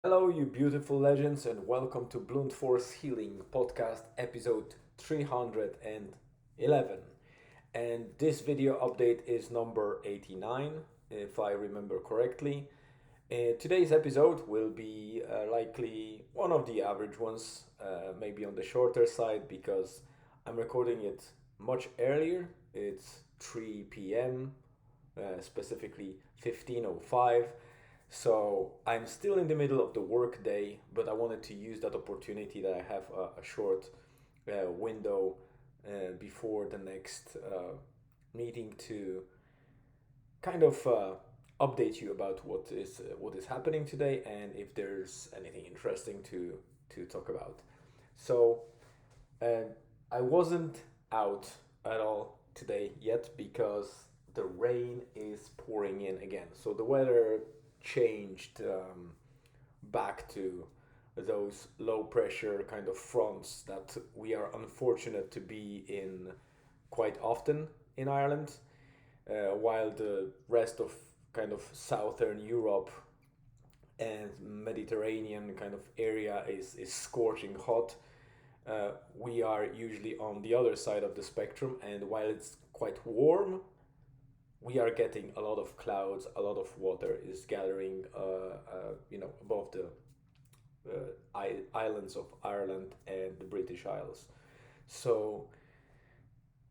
Hello, you beautiful legends, and welcome to Blunt Force Healing Podcast episode 311. And this video update is number 89, if I remember correctly. Today's episode will be likely one of the average ones, maybe on the shorter side because I'm recording it much earlier. It's 3 p.m., specifically 15:05. So I'm still in the middle of the work day, but I wanted to use that opportunity that I have a short window before the next meeting to kind of update you about what is happening today and if there's anything interesting to talk about. So uh, I wasn't out at all today yet because the rain is pouring in again. So the weather changed back to those low pressure kind of fronts that we are unfortunate to be in quite often in Ireland, while the rest of kind of southern Europe and Mediterranean kind of area is scorching hot. We are usually on the other side of the spectrum, and while it's quite warm, we are getting a lot of clouds, a lot of water is gathering, above the islands of Ireland and the British Isles. So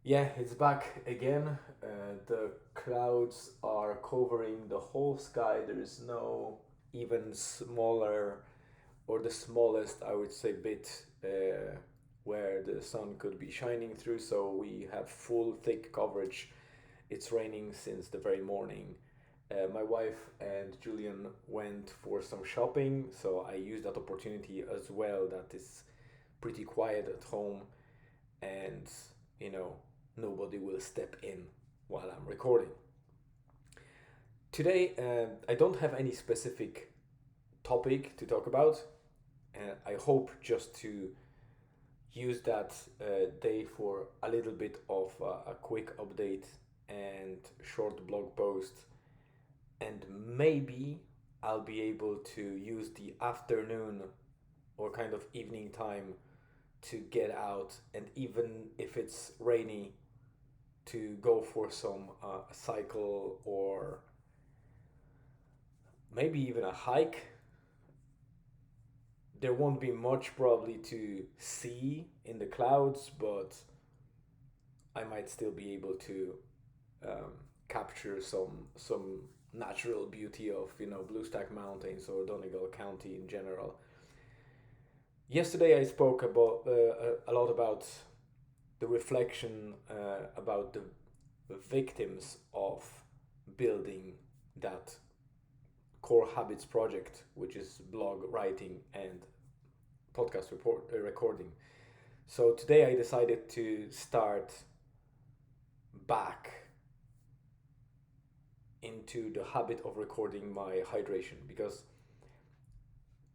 yeah, it's back again. The clouds are covering the whole sky. There is no even smaller or the smallest, I would say, bit where the sun could be shining through. So we have full thick coverage. It's raining since the very morning. My wife and Julian went for some shopping, so I used that opportunity as well. That is pretty quiet at home, and you know, nobody will step in while I'm recording. Today, I don't have any specific topic to talk about, and I hope just to use that day for a little bit of a quick update and short blog post, and maybe I'll be able to use the afternoon or kind of evening time to get out, and even if it's rainy, to go for some cycle or maybe even a hike. There won't be much probably to see in the clouds, but I might still be able to capture some natural beauty of Bluestack Mountains or Donegal County in general. Yesterday I spoke about a lot about the reflection about the victims of building that core habits project, which is blog writing and recording. So today I decided to start back into the habit of recording my hydration because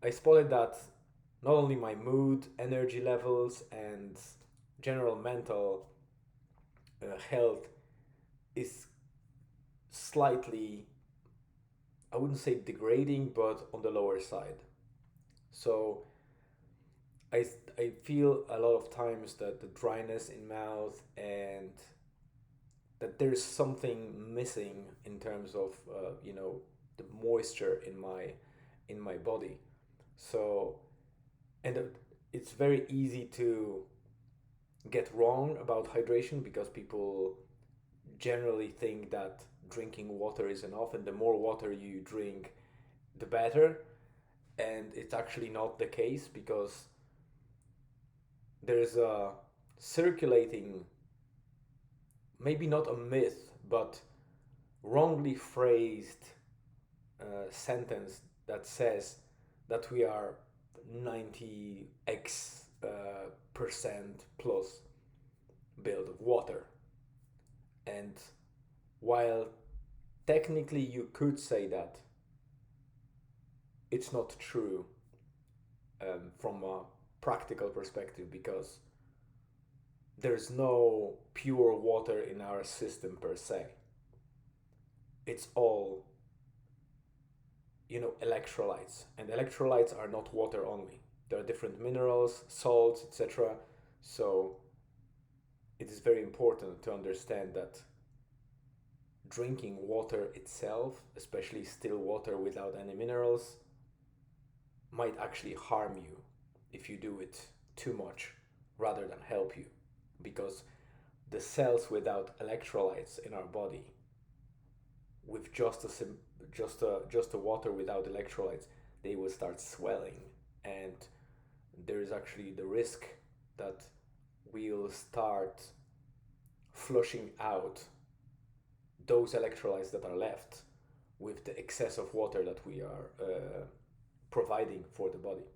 I spotted that not only my mood, energy levels, and general mental health is slightly, I wouldn't say degrading, but on the lower side. So I, I feel a lot of times that the dryness in mouth and that there's something missing in terms of the moisture in my body. So and it's very easy to get wrong about hydration because people generally think that drinking water is enough, and the more water you drink, the better. And it's actually not the case because there's a circulating, maybe not a myth, but wrongly phrased sentence that says that we are 90x percent plus built of water. And while technically you could say that, it's not true from a practical perspective because there's no pure water in our system per se. It's all electrolytes, and electrolytes are not water only. There are different minerals, salts, etc. So it is very important to understand that drinking water itself, especially still water without any minerals, might actually harm you if you do it too much rather than help you, because the cells without electrolytes in our body, with just a water without electrolytes, they will start swelling, and there is actually the risk that we'll start flushing out those electrolytes that are left with the excess of water that we are providing for the body.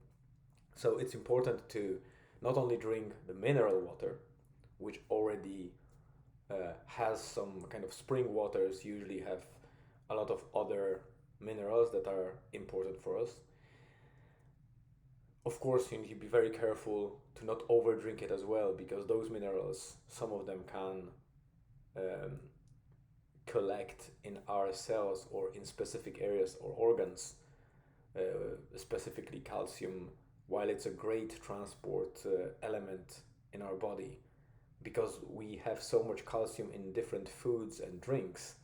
So it's important to not only drink the mineral water, which already has some kind of spring waters, usually have a lot of other minerals that are important for us. Of course, you need to be very careful to not overdrink it as well, because those minerals, some of them can um, collect in our cells or in specific areas or organs, specifically calcium, while it's a great transport element in our body. Because we have so much calcium in different foods and drinks,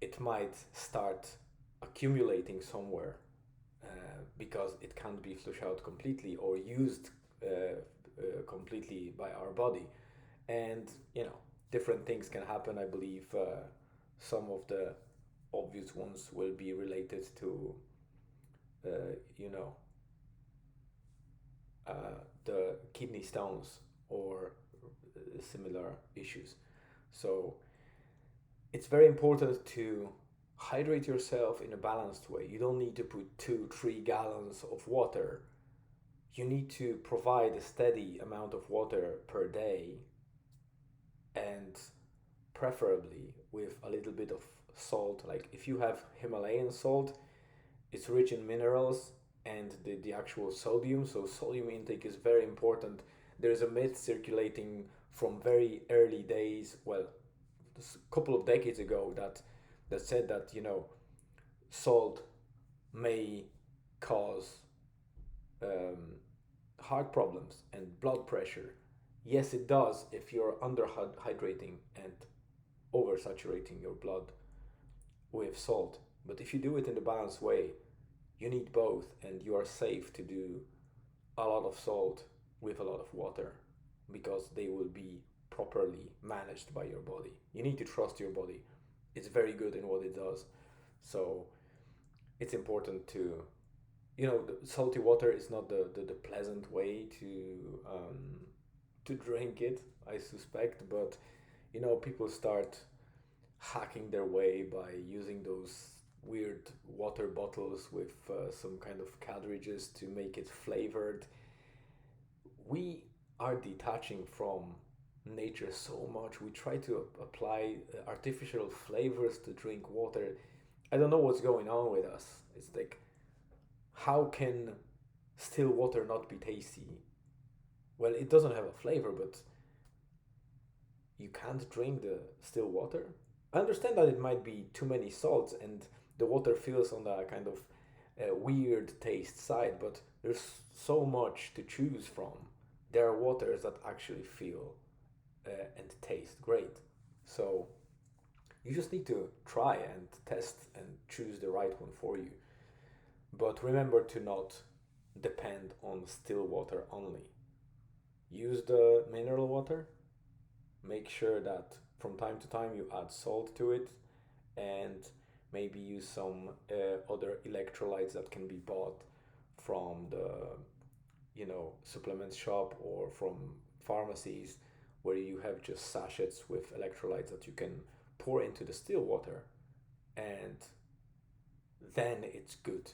it might start accumulating somewhere because it can't be flushed out completely or used completely by our body. And different things can happen. I believe some of the obvious ones will be related to uh, you know the kidney stones or similar issues. So it's very important to hydrate yourself in a balanced way. You don't need to put 2-3 gallons of water. You need to provide a steady amount of water per day, and preferably with a little bit of salt. Like if you have Himalayan salt, it's rich in minerals and the actual sodium. So sodium intake is very important. There's a myth circulating from very early days, well, a couple of decades ago, that said that salt may cause um, heart problems and blood pressure. Yes, it does if you're underhydrating and oversaturating your blood with salt. But if you do it in the balanced way, you need both, and you are safe to do a lot of salt with a lot of water, because they will be properly managed by your body. You need to trust your body. It's very good in what it does. So it's important to, the salty water is not the pleasant way to drink it, I suspect, but people start hacking their way by using those weird water bottles with some kind of cartridges to make it flavored. We are detaching from nature so much. We try to apply artificial flavors to drink water. I don't know what's going on with us. It's like, how can still water not be tasty? Well, it doesn't have a flavor, but you can't drink the still water. I understand that it might be too many salts and the water feels on the kind of weird taste side, but there's so much to choose from. There are waters that actually feel and taste great. So you just need to try and test and choose the right one for you. But remember to not depend on still water only. Use the mineral water. Make sure that from time to time you add salt to it, and maybe use some other electrolytes that can be bought from the supplement shop or from pharmacies, where you have just sachets with electrolytes that you can pour into the still water, and then it's good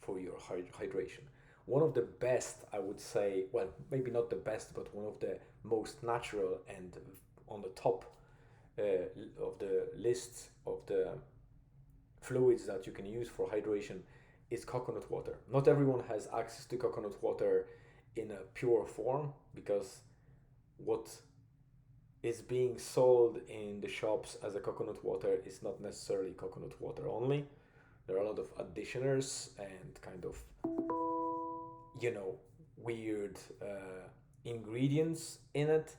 for your hydration. One of the best, I would say, well, maybe not the best, but one of the most natural and on the top of the list of the fluids that you can use for hydration is coconut water. Not everyone has access to coconut water in a pure form, because what is being sold in the shops as a coconut water is not necessarily coconut water only. There are a lot of additioners and kind of, weird ingredients in it.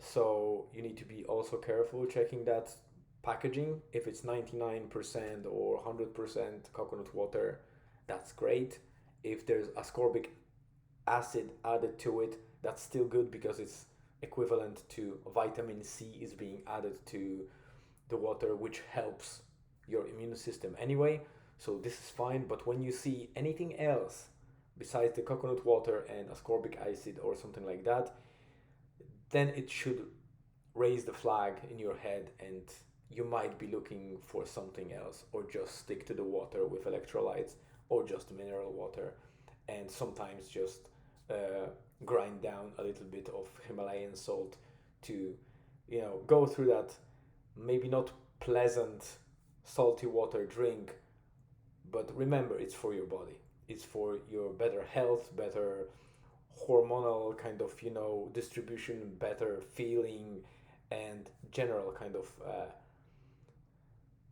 So you need to be also careful checking that packaging. If it's 99% or 100% coconut water, that's great. If there's ascorbic acid added to it, that's still good because it's equivalent to vitamin C is being added to the water, which helps your immune system anyway. So this is fine. But when you see anything else besides the coconut water and ascorbic acid or something like that, then it should raise the flag in your head, and you might be looking for something else, or just stick to the water with electrolytes, or just mineral water, and sometimes just grind down a little bit of Himalayan salt to, go through that maybe not pleasant salty water drink. But remember, it's for your body. It's for your better health, better hormonal kind of, distribution, better feeling, and general kind of,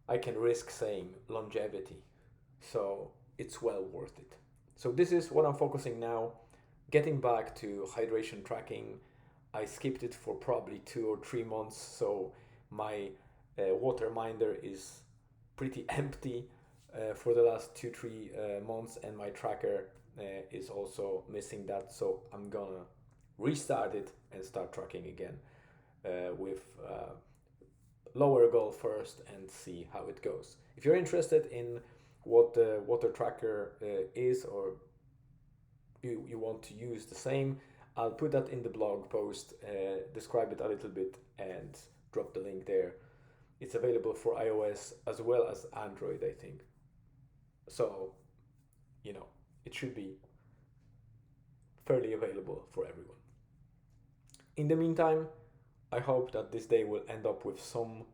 I can risk saying, longevity. So it's well worth it. So this is what I'm focusing now. Getting back to hydration tracking, I skipped it for probably 2 or 3 months, so my water minder is pretty empty for the last 2 3 months, and my tracker is also missing that. So I'm gonna restart it and start tracking again with lower goal first and see how it goes. If you're interested in what the water tracker is, or you want to use the same, I'll put that in the blog post, describe it a little bit, and drop the link there. It's available for iOS as well as Android, I think. So, it should be fairly available for everyone. In the meantime, I hope that this day will end up with some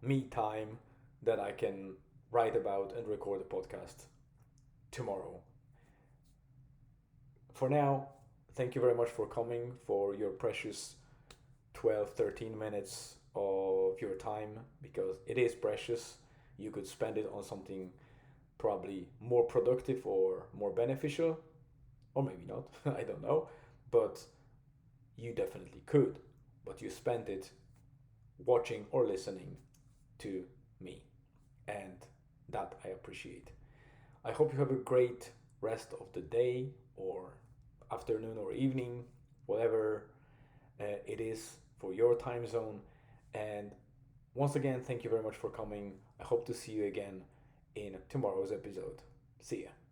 me time that I can write about and record a podcast tomorrow. For now, thank you very much for coming, for your precious 12, 13 minutes of your time, because it is precious. You could spend it on something probably more productive or more beneficial, or maybe not, I don't know, but you definitely could. But you spent it watching or listening to me, and that I appreciate. I hope you have a great rest of the day, or afternoon, or evening, whatever it is for your time zone. And once again, thank you very much for coming. I hope to see you again in tomorrow's episode. See ya.